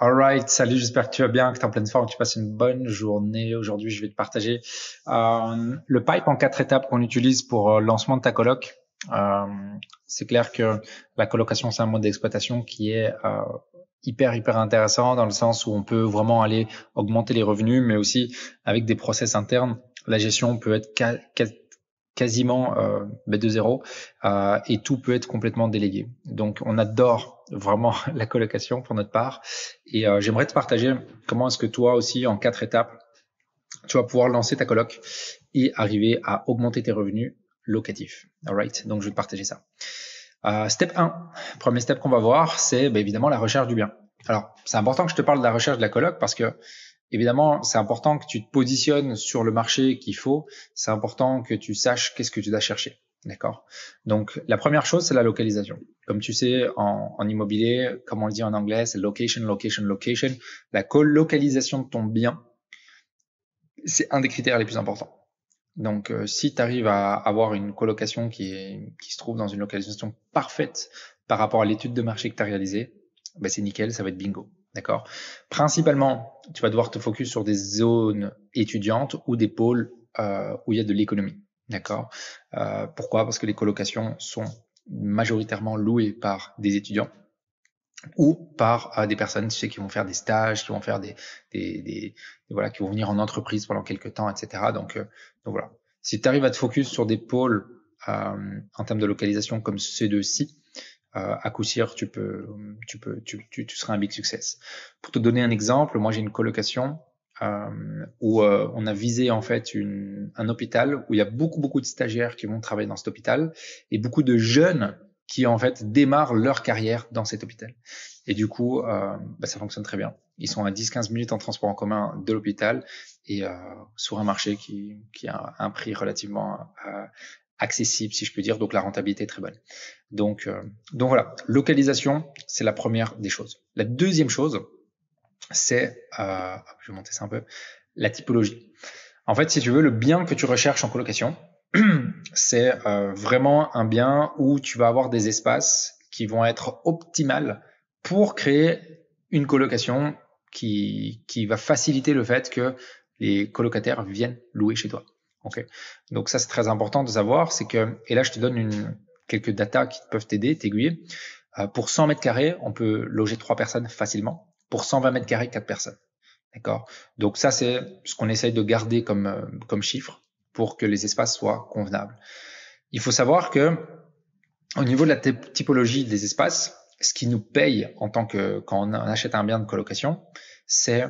Alright, salut, j'espère que tu vas bien, que tu es en pleine forme, que tu passes une bonne journée. Aujourd'hui, je vais te partager le pipe en 4 étapes qu'on utilise pour le lancement de ta coloc. Euh, c'est clair que la colocation, c'est un mode d'exploitation qui est hyper intéressant dans le sens où on peut vraiment aller augmenter les revenus, mais aussi avec des process internes. La gestion peut être quasiment de zéro et tout peut être complètement délégué. Donc, on adore vraiment la colocation pour notre part. Et j'aimerais te partager comment est-ce que toi aussi, en 4 étapes, tu vas pouvoir lancer ta coloc et arriver à augmenter tes revenus locatifs. Alright, donc je vais te partager ça. Step 1, premier step qu'on va voir, c'est évidemment la recherche du bien. Alors, c'est important que je te parle de la recherche de la coloc parce que évidemment, c'est important que tu te positionnes sur le marché qu'il faut. C'est important que tu saches qu'est-ce que tu dois chercher. D'accord? Donc, la première chose, c'est la localisation. Comme tu sais, en immobilier, comme on le dit en anglais, c'est location, location, location. La localisation de ton bien, c'est un des critères les plus importants. Donc, si tu arrives à avoir une colocation qui se trouve dans une localisation parfaite par rapport à l'étude de marché que tu as réalisée, c'est nickel, ça va être bingo. D'accord? Principalement, tu vas devoir te focus sur des zones étudiantes ou des pôles où il y a de l'économie. D'accord? Pourquoi? Parce que les colocations sont majoritairement louées par des étudiants ou par des personnes, tu sais, qui vont faire des stages, qui vont faire voilà, qui vont venir en entreprise pendant quelques temps, etc. Donc voilà. Si tu arrives à te focus sur des pôles en termes de localisation comme ces deux-ci, à coup sûr, tu seras un big success. Pour te donner un exemple, moi j'ai une colocation où on a visé en fait un hôpital où il y a beaucoup de stagiaires qui vont travailler dans cet hôpital et beaucoup de jeunes qui en fait démarrent leur carrière dans cet hôpital. Et du coup, ça fonctionne très bien. Ils sont à 10-15 minutes en transport en commun de l'hôpital et sur un marché qui a un prix relativement accessible, si je peux dire. Donc la rentabilité est très bonne. Donc voilà, localisation, c'est la première des choses. La deuxième chose, c'est, je vais monter ça un peu, la typologie. En fait, si tu veux, le bien que tu recherches en colocation, c'est vraiment un bien où tu vas avoir des espaces qui vont être optimales pour créer une colocation qui va faciliter le fait que les colocataires viennent louer chez toi. Okay. Donc ça, c'est très important de savoir, c'est que, et là je te donne quelques datas qui peuvent t'aider, t'aiguiller. Pour 100 mètres carrés, on peut loger 3 personnes facilement. Pour 120 mètres carrés, 4 personnes. D'accord? Donc ça, c'est ce qu'on essaye de garder comme chiffre pour que les espaces soient convenables. Il faut savoir que au niveau de la typologie des espaces, ce qui nous paye en tant que quand on achète un bien de colocation, c'est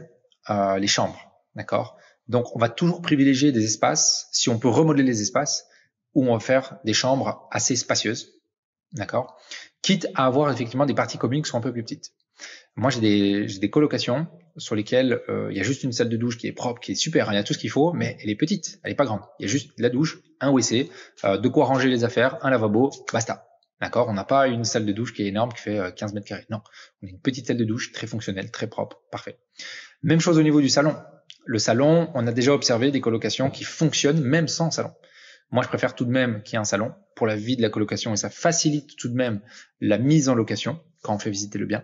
les chambres. D'accord? Donc on va toujours privilégier des espaces, si on peut remodeler les espaces, où on va faire des chambres assez spacieuses. D'accord? Quitte à avoir effectivement des parties communes qui sont un peu plus petites. Moi, j'ai des colocations sur lesquelles il y a juste une salle de douche qui est propre, qui est super, il y a tout ce qu'il faut, mais elle est petite, elle est pas grande. Il y a juste la douche, un WC, de quoi ranger les affaires, un lavabo, basta. D'accord? On n'a pas une salle de douche qui est énorme, qui fait 15 mètres carrés. Non, on a une petite salle de douche très fonctionnelle, très propre, parfait. Même chose au niveau du salon. Le salon, on a déjà observé des colocations qui fonctionnent même sans salon. Moi, je préfère tout de même qu'il y ait un salon pour la vie de la colocation et ça facilite tout de même la mise en location quand on fait visiter le bien.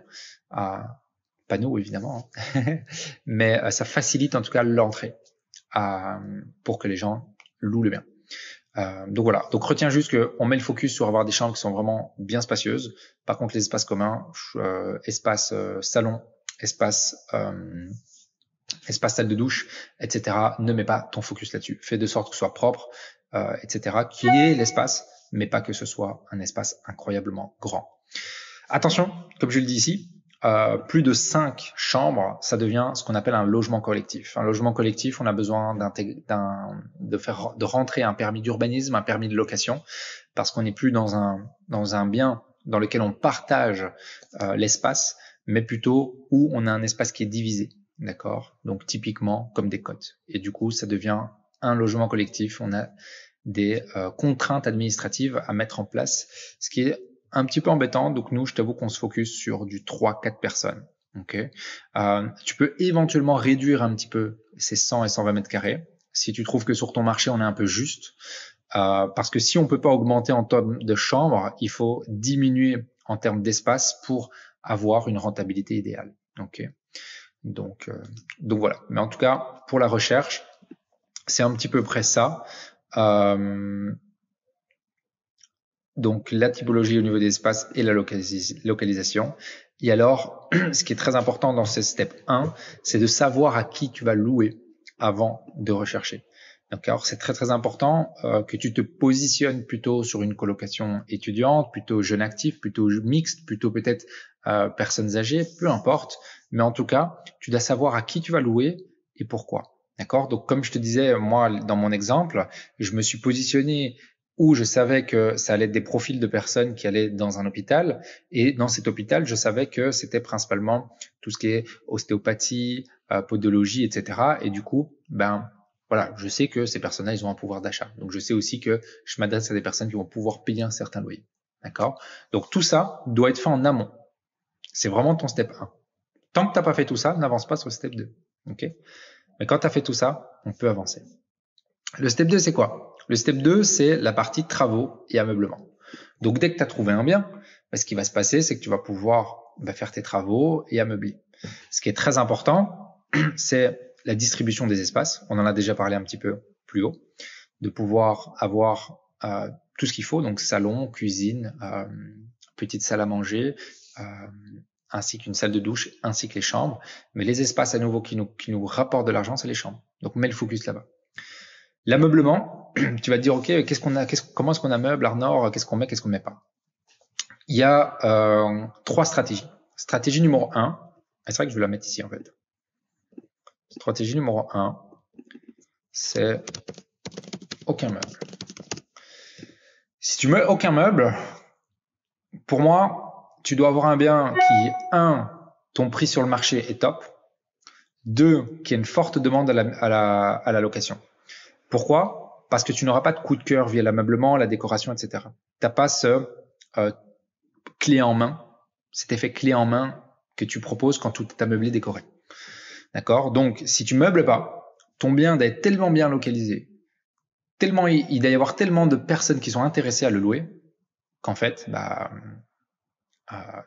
Pas nous, évidemment, hein. Mais ça facilite en tout cas l'entrée pour que les gens louent le bien. Donc voilà, donc retiens juste qu'on met le focus sur avoir des chambres qui sont vraiment bien spacieuses. Par contre, les espaces communs, espace salon, espace salle de douche, etc. Ne mets pas ton focus là-dessus. Fais de sorte que ce soit propre, etc. Qu'il y ait l'espace, mais pas que ce soit un espace incroyablement grand. Attention, comme je le dis ici, plus de 5 chambres, ça devient ce qu'on appelle un logement collectif. Un logement collectif, on a besoin de rentrer un permis d'urbanisme, un permis de location, parce qu'on n'est plus dans un bien dans lequel on partage l'espace, mais plutôt où on a un espace qui est divisé. D'accord? Donc typiquement comme des cotes. Et du coup, ça devient un logement collectif. On a des contraintes administratives à mettre en place, ce qui est un petit peu embêtant. Donc nous, je t'avoue qu'on se focus sur du 3-4 personnes. Okay. Tu peux éventuellement réduire un petit peu ces 100 et 120 mètres carrés si tu trouves que sur ton marché, on est un peu juste. Parce que si on peut pas augmenter en termes de chambres, il faut diminuer en termes d'espace pour avoir une rentabilité idéale. Ok. Donc voilà. Mais en tout cas, pour la recherche, c'est un petit peu près ça. Donc la typologie au niveau des espaces et la localisation. Et alors, ce qui est très important dans ce step 1, c'est de savoir à qui tu vas louer avant de rechercher. Donc alors c'est très très important que tu te positionnes plutôt sur une colocation étudiante, plutôt jeune actif, plutôt mixte, plutôt peut-être personnes âgées, peu importe. Mais en tout cas, tu dois savoir à qui tu vas louer et pourquoi. D'accord? Donc comme je te disais, moi dans mon exemple, je me suis positionné où je savais que ça allait être des profils de personnes qui allaient dans un hôpital. Et dans cet hôpital, je savais que c'était principalement tout ce qui est ostéopathie, podologie, etc. Et du coup, ben voilà, je sais que ces personnes-là, ils ont un pouvoir d'achat. Donc je sais aussi que je m'adresse à des personnes qui vont pouvoir payer un certain loyer. D'accord? Donc tout ça doit être fait en amont. C'est vraiment ton step 1. Tant que tu n'as pas fait tout ça, n'avance pas sur le step 2. OK? Mais quand tu as fait tout ça, on peut avancer. Le step 2, c'est quoi? Le step 2, c'est la partie travaux et ameublement. Donc, dès que tu as trouvé un bien, ce qui va se passer, c'est que tu vas pouvoir faire tes travaux et ameubler. Ce qui est très important, c'est la distribution des espaces. On en a déjà parlé un petit peu plus haut, de pouvoir avoir tout ce qu'il faut, donc salon, cuisine, petite salle à manger, ainsi qu'une salle de douche, ainsi que les chambres. Mais les espaces à nouveau qui nous rapportent de l'argent, c'est les chambres. Donc, mets le focus là-bas. L'ameublement, tu vas te dire, OK, comment est-ce qu'on ameuble, Arnor, qu'est-ce qu'on met, qu'est-ce qu'on met pas? Il y a 3 stratégies. Stratégie numéro 1, c'est vrai que je vais la mettre ici en fait. Stratégie numéro 1, c'est aucun meuble. Si tu mets aucun meuble, pour moi, tu dois avoir un bien qui, 1, ton prix sur le marché est top, 2, qui a une forte demande à la location. Pourquoi? Parce que tu n'auras pas de coup de cœur via l'ameublement, la décoration, etc. Tu n'as pas ce clé en main, cet effet clé en main que tu proposes quand tout est ameublé, décoré. D'accord? Donc, si tu meubles pas, ton bien doit être tellement bien localisé, il doit y avoir tellement de personnes qui sont intéressées à le louer, qu'en fait, t'as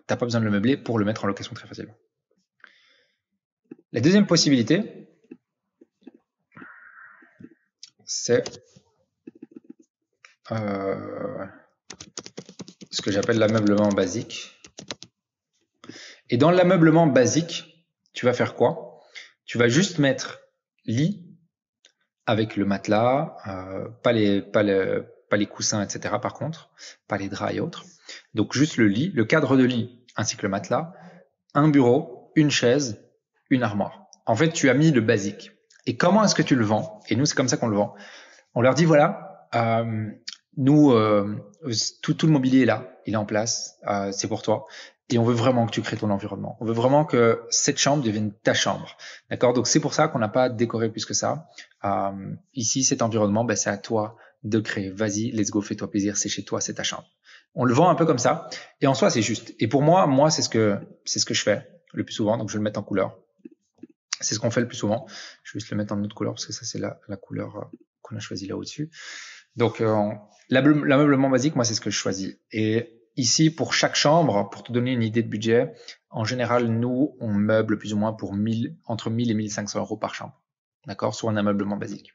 pas besoin de le meubler pour le mettre en location très facilement. La deuxième possibilité, c'est ce que j'appelle l'ameublement basique. Et dans l'ameublement basique, tu vas faire quoi? Tu vas juste mettre lit avec le matelas, pas les coussins, etc. Par contre, pas les draps et autres. Donc juste le lit, le cadre de lit ainsi que le matelas, un bureau, une chaise, une armoire. En fait, tu as mis le basique. Et comment est-ce que tu le vends? Et nous, c'est comme ça qu'on le vend. On leur dit voilà, nous, tout le mobilier est là, il est en place, c'est pour toi. Et on veut vraiment que tu crées ton environnement. On veut vraiment que cette chambre devienne ta chambre. D'accord? Donc, c'est pour ça qu'on n'a pas décoré plus que ça. Ici, cet environnement, c'est à toi de créer. Vas-y, let's go, fais-toi plaisir, c'est chez toi, c'est ta chambre. On le vend un peu comme ça. Et en soi, c'est juste. Et pour moi, c'est ce que je fais le plus souvent. Donc, je vais le mettre en couleur. C'est ce qu'on fait le plus souvent. Je vais juste le mettre en autre couleur parce que ça, c'est la couleur qu'on a choisie là au-dessus. Donc, l'ameublement basique, moi, c'est ce que je choisis. Et ici, pour chaque chambre, pour te donner une idée de budget, en général, nous, on meuble plus ou moins pour entre 1000 et 1500 euros par chambre. D'accord? Sur un ameublement basique.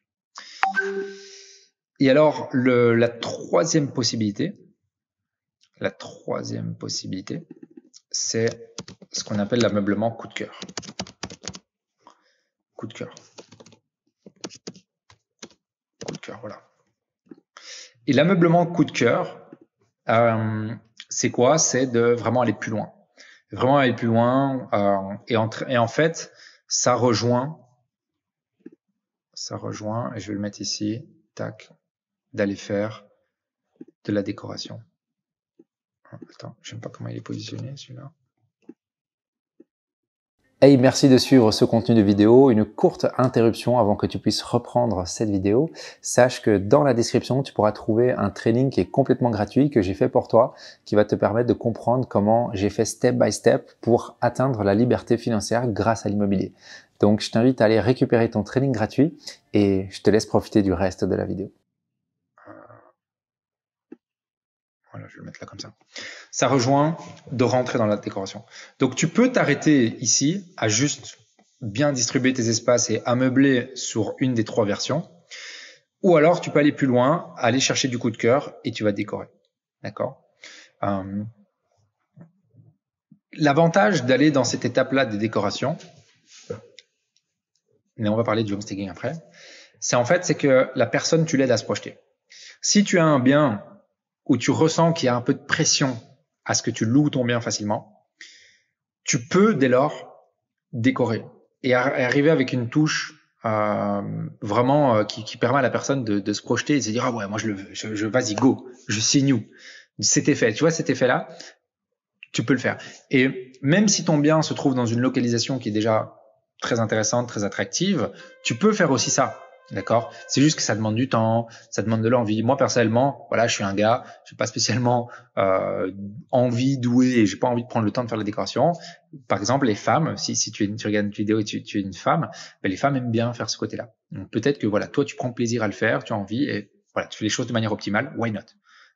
Et alors, la troisième possibilité, c'est ce qu'on appelle l'ameublement coup de cœur. Coup de cœur. Coup de cœur, voilà. Et l'ameublement coup de cœur, c'est quoi? C'est de vraiment aller plus loin. Vraiment aller plus loin. Et en fait, ça rejoint, et je vais le mettre ici, tac, d'aller faire de la décoration. Attends, je ne sais pas comment il est positionné celui-là. Hey, merci de suivre ce contenu de vidéo. Une courte interruption avant que tu puisses reprendre cette vidéo. Sache que dans la description, tu pourras trouver un training qui est complètement gratuit que j'ai fait pour toi, qui va te permettre de comprendre comment j'ai fait step by step pour atteindre la liberté financière grâce à l'immobilier. Donc, je t'invite à aller récupérer ton training gratuit et je te laisse profiter du reste de la vidéo. Voilà, je vais le mettre là comme ça. Ça rejoint de rentrer dans la décoration. Donc, tu peux t'arrêter ici à juste bien distribuer tes espaces et ameubler sur une des 3 versions. Ou alors, tu peux aller plus loin, aller chercher du coup de cœur et tu vas décorer. D'accord? L'avantage d'aller dans cette étape-là des décorations, mais on va parler du homestaging après, c'est que la personne, tu l'aides à se projeter. Si tu as un bien où tu ressens qu'il y a un peu de pression à ce que tu loues ton bien facilement, tu peux dès lors décorer et arriver avec une touche vraiment qui permet à la personne de se projeter et de se dire ah ouais moi je le veux, vas-y go, je signe. Cet effet, tu vois cet effet-là, tu peux le faire. Et même si ton bien se trouve dans une localisation qui est déjà très intéressante, très attractive, tu peux faire aussi ça. D'accord? C'est juste que ça demande du temps, ça demande de l'envie. Moi, personnellement, voilà, je suis un gars, j'ai pas spécialement envie, doué, et j'ai pas envie de prendre le temps de faire la décoration. Par exemple, les femmes, si tu regardes une vidéo et tu es une femme, ben, les femmes aiment bien faire ce côté-là. Donc peut-être que voilà, toi, tu prends plaisir à le faire, tu as envie, et voilà, tu fais les choses de manière optimale. Why not?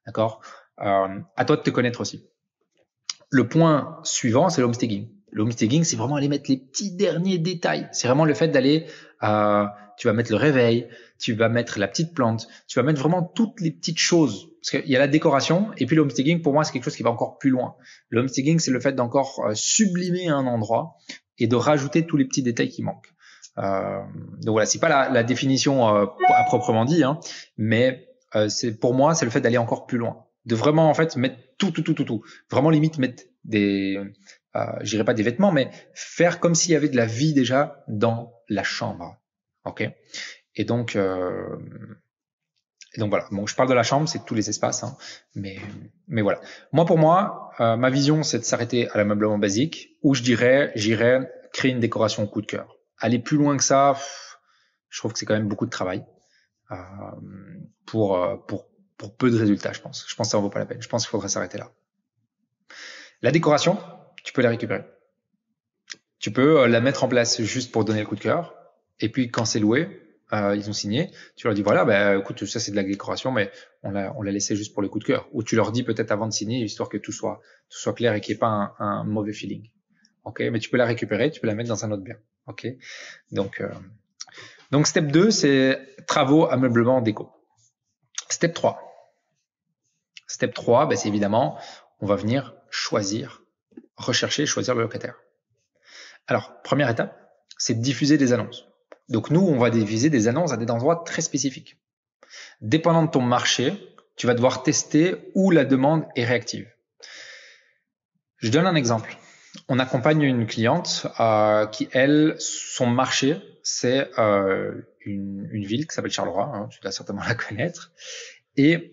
D'accord? À toi de te connaître aussi. Le point suivant, c'est l'homestaging. Le homestaging, c'est vraiment aller mettre les petits derniers détails. C'est vraiment le fait d'aller, tu vas mettre le réveil, tu vas mettre la petite plante, tu vas mettre vraiment toutes les petites choses. Parce qu'il y a la décoration et puis le homestaging, pour moi, c'est quelque chose qui va encore plus loin. Le homestaging, c'est le fait d'encore sublimer un endroit et de rajouter tous les petits détails qui manquent. Donc voilà, c'est pas la définition à proprement dit, hein, mais c'est pour moi, c'est le fait d'aller encore plus loin, de vraiment en fait mettre tout, vraiment limite mettre des, je dirais pas des vêtements, mais faire comme s'il y avait de la vie déjà dans la chambre, ok. Et donc voilà. Bon, je parle de la chambre, c'est tous les espaces, hein, mais voilà. Pour moi, ma vision, c'est de s'arrêter à l'ameublement basique, où j'irais créer une décoration au coup de cœur. Aller plus loin que ça, je trouve que c'est quand même beaucoup de travail pour peu de résultats, je pense. Je pense que ça en vaut pas la peine. Je pense qu'il faudrait s'arrêter là. La décoration, tu peux la récupérer. Tu peux la mettre en place juste pour donner le coup de cœur. Et puis quand c'est loué, ils ont signé, tu leur dis voilà, bah, écoute, ça c'est de la décoration, mais on l'a laissé juste pour le coup de cœur. Ou tu leur dis peut-être avant de signer, histoire que tout soit clair et qu'il n'y ait pas un mauvais feeling. Ok, mais tu peux la récupérer, tu peux la mettre dans un autre bien. Ok, donc step 2, c'est travaux, ameublement, déco. Step 3. Step 3, ben, c'est évidemment, on va venir rechercher et choisir le locataire. Alors, première étape, c'est de diffuser des annonces. Donc nous, on va diffuser des annonces à des endroits très spécifiques. Dépendant de ton marché, tu vas devoir tester où la demande est réactive. Je donne un exemple. On accompagne une cliente qui, elle, son marché, c'est une ville qui s'appelle Charleroi, hein, tu dois certainement la connaître. Et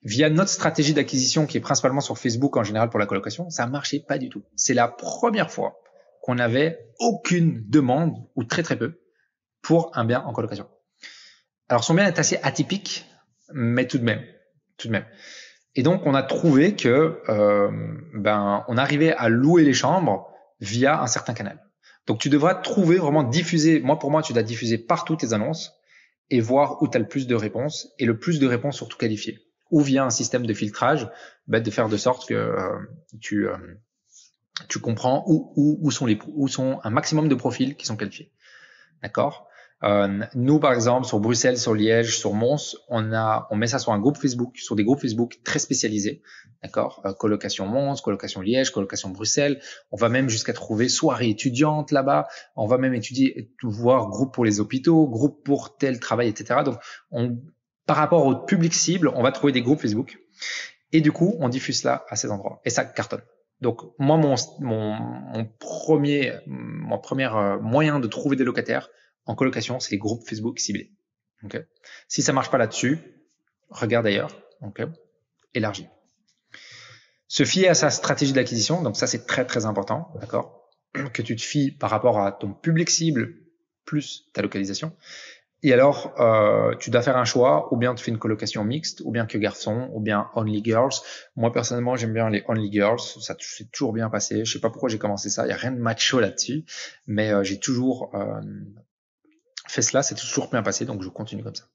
via notre stratégie d'acquisition qui est principalement sur Facebook en général pour la colocation, ça marchait pas du tout. C'est la première fois qu'on n'avait aucune demande, ou très très peu, pour un bien en colocation. Alors son bien est assez atypique, mais tout de même. Et donc on a trouvé que on arrivait à louer les chambres via un certain canal. Donc tu devras trouver, vraiment diffuser, pour moi tu dois diffuser partout tes annonces et voir où tu as le plus de réponses, et le plus de réponses surtout qualifiées. Ou via un système de filtrage, de faire de sorte que tu comprends où sont un maximum de profils qui sont qualifiés. D'accord? Nous, par exemple, sur Bruxelles, sur Liège, sur Mons, on met ça sur un groupe Facebook, sur des groupes Facebook très spécialisés. D'accord? Colocation Mons, colocation Liège, colocation Bruxelles. On va même jusqu'à trouver soirée étudiante là-bas. On va même voir groupe pour les hôpitaux, groupe pour tel travail, etc. Donc, par rapport au public cible, on va trouver des groupes Facebook. Et du coup, on diffuse cela à ces endroits. Et ça cartonne. Donc, moi, mon premier moyen de trouver des locataires en colocation, c'est les groupes Facebook ciblés. Okay. Si ça marche pas là-dessus, regarde ailleurs. Okay. Élargis. Se fier à sa stratégie d'acquisition. Donc ça, c'est très, très important. D'accord. Que tu te fies par rapport à ton public cible plus ta localisation. Et alors, tu dois faire un choix, ou bien tu fais une colocation mixte, ou bien que garçons, ou bien only girls. Moi, personnellement, j'aime bien les only girls. Ça s'est toujours bien passé. Je sais pas pourquoi j'ai commencé ça. Il y a rien de macho là-dessus. Mais j'ai toujours fait cela. C'est toujours bien passé. Donc, je continue comme ça.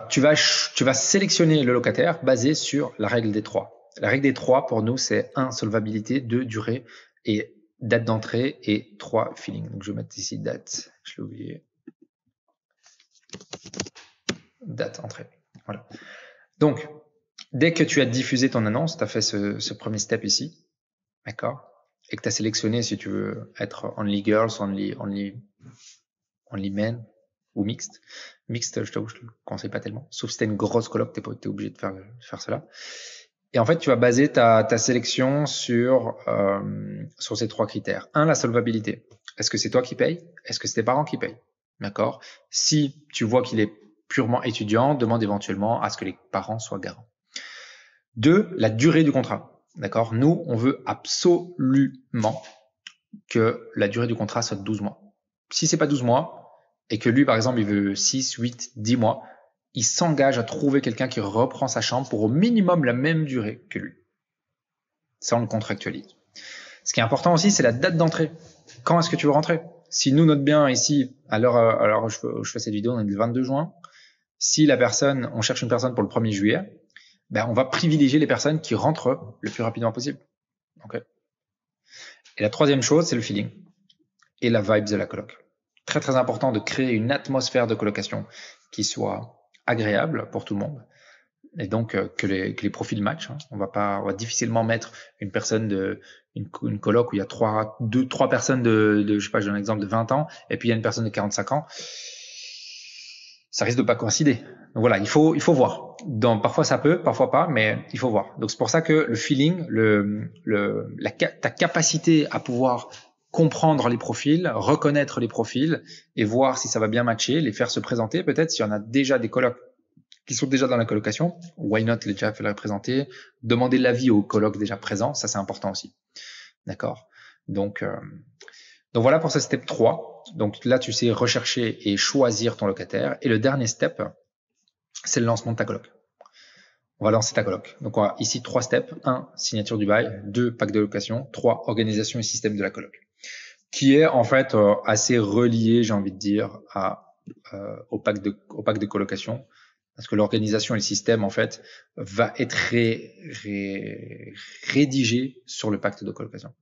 tu vas sélectionner le locataire basé sur la règle des 3. La règle des 3 pour nous, c'est 1, solvabilité, 2, durée et date d'entrée et 3, feeling. Donc je vais mettre ici date, je l'ai oublié. Date, entrée. Voilà. Donc, dès que tu as diffusé ton annonce, tu as fait ce premier step ici, d'accord, et que tu as sélectionné si tu veux être only girls, only men ou mixte. Mixte, je t'avoue, je le conseille pas tellement. Sauf si tu as une grosse coloc, tu es obligé de faire cela. Et en fait, tu vas baser ta sélection sur ces 3 critères. 1, la solvabilité. Est-ce que c'est toi qui payes? Est-ce que c'est tes parents qui payent? D'accord. Si tu vois qu'il est purement étudiant, demande éventuellement à ce que les parents soient garants. 2, la durée du contrat. D'accord. Nous, on veut absolument que la durée du contrat soit de 12 mois. Si c'est pas 12 mois et que lui, par exemple, il veut 6, 8, 10 mois, il s'engage à trouver quelqu'un qui reprend sa chambre pour au minimum la même durée que lui. Ça, on le contractualise. Ce qui est important aussi, c'est la date d'entrée. Quand est-ce que tu veux rentrer? Si nous, notre bien ici, alors où je fais cette vidéo, on est le 22 juin. Si on cherche une personne pour le 1er juillet, ben, on va privilégier les personnes qui rentrent le plus rapidement possible. Okay. Et la troisième chose, c'est le feeling et la vibe de la coloc. Très, très important de créer une atmosphère de colocation qui soit agréable pour tout le monde. Et donc, que les profils matchent. Hein. On va difficilement mettre une personne une coloc où il y a trois personnes je sais pas, je donne un exemple de 20 ans, et puis il y a une personne de 45 ans. Ça risque de pas coïncider. Donc voilà, il faut voir. Parfois ça peut, parfois pas, mais il faut voir. Donc c'est pour ça que le feeling, ta capacité à pouvoir comprendre les profils, reconnaître les profils et voir si ça va bien matcher, les faire se présenter. Peut-être s'il y en a déjà des colocs qui sont déjà dans la colocation, why not les déjà faire présenter, demander l'avis aux colocs déjà présents, ça c'est important aussi. D'accord. Donc voilà pour ce step 3. Donc là, tu sais rechercher et choisir ton locataire. Et le dernier step, c'est le lancement de ta coloc. On va lancer ta coloc. Donc on a ici 3 steps. 1, signature du bail. 2, pack de location. 3, organisation et système de la coloc. Qui est en fait assez relié, j'ai envie de dire, au pack de colocation. Parce que l'organisation et le système, en fait, va être rédigé sur le pacte de colocation.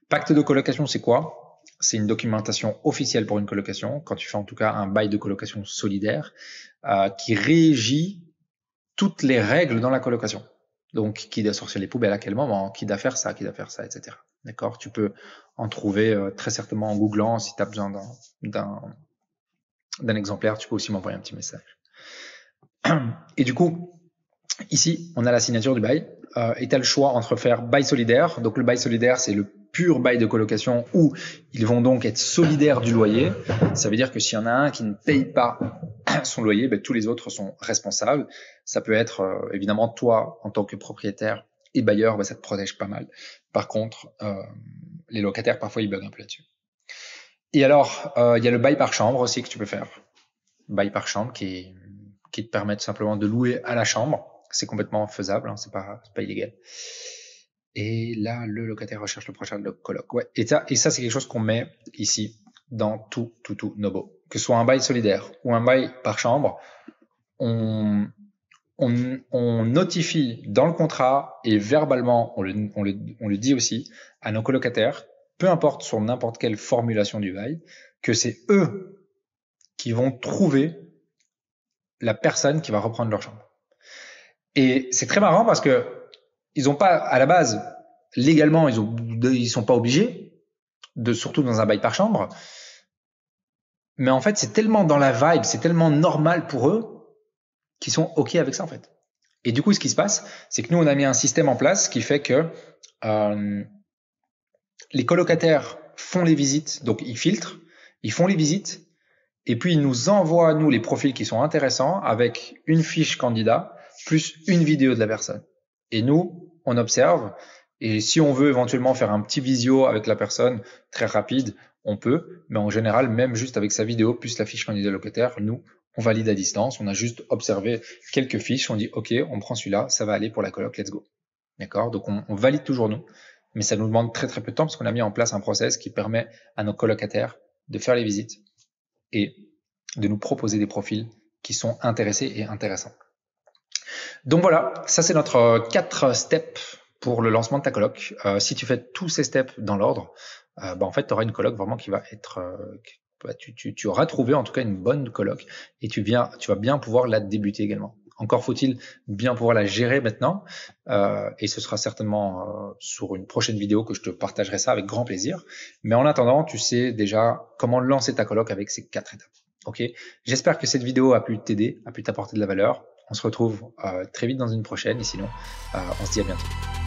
Pacte de colocation, c'est quoi? C'est une documentation officielle pour une colocation, quand tu fais en tout cas un bail de colocation solidaire, qui régit toutes les règles dans la colocation. Donc, qui doit sortir les poubelles à quel moment, qui doit faire ça, etc. D'accord? Tu peux en trouver très certainement en googlant. Si tu as besoin d'un exemplaire, tu peux aussi m'envoyer un petit message. Et du coup, ici, on a la signature du bail. Et tu as le choix entre faire bail solidaire. Donc le bail solidaire, c'est le pur bail de colocation où ils vont donc être solidaires du loyer. Ça veut dire que s'il y en a un qui ne paye pas son loyer, ben, tous les autres sont responsables. Ça peut être évidemment toi en tant que propriétaire et bailleur, ben, ça te protège pas mal. Par contre, les locataires, parfois, ils buguent un peu là-dessus. Et alors, il y a le bail par chambre aussi que tu peux faire. Bail par chambre qui te permet tout simplement de louer à la chambre. C'est complètement faisable, hein, c'est pas illégal. Et là, le locataire recherche le prochain coloc. Ouais. Et ça, c'est quelque chose qu'on met ici dans tout nos baux. Que ce soit un bail solidaire ou un bail par chambre, on notifie dans le contrat et verbalement, on le dit aussi à nos colocataires, peu importe sur n'importe quelle formulation du bail, que c'est eux qui vont trouver la personne qui va reprendre leur chambre. Et c'est très marrant parce que ils ont pas, à la base, légalement, ils sont pas obligés, surtout dans un bail par chambre. Mais en fait, c'est tellement dans la vibe, c'est tellement normal pour eux qu'ils sont OK avec ça, en fait. Et du coup, ce qui se passe, c'est que nous, on a mis un système en place qui fait que les colocataires font les visites, donc ils filtrent, ils font les visites, et puis ils nous envoient, nous, les profils qui sont intéressants avec une fiche candidat plus une vidéo de la personne. Et nous, on observe, et si on veut éventuellement faire un petit visio avec la personne très rapide, on peut, mais en général, même juste avec sa vidéo plus la fiche candidat locataire, nous, on valide à distance, on a juste observé quelques fiches, on dit OK, on prend celui-là, ça va aller pour la coloc, let's go. D'accord? Donc on valide toujours nous, mais ça nous demande très très peu de temps parce qu'on a mis en place un process qui permet à nos colocataires de faire les visites et de nous proposer des profils qui sont intéressés et intéressants. Donc voilà, ça c'est notre 4 steps pour le lancement de ta coloc. Si tu fais tous ces steps dans l'ordre, en fait, tu auras une coloc vraiment qui va être... tu auras trouvé en tout cas une bonne coloc et tu vas bien pouvoir la débuter également. Encore faut-il bien pouvoir la gérer maintenant et ce sera certainement sur une prochaine vidéo que je te partagerai ça avec grand plaisir. Mais en attendant, tu sais déjà comment lancer ta coloc avec ces 4 étapes. Ok, j'espère que cette vidéo a pu t'aider, a pu t'apporter de la valeur. On se retrouve très vite dans une prochaine et sinon, on se dit à bientôt.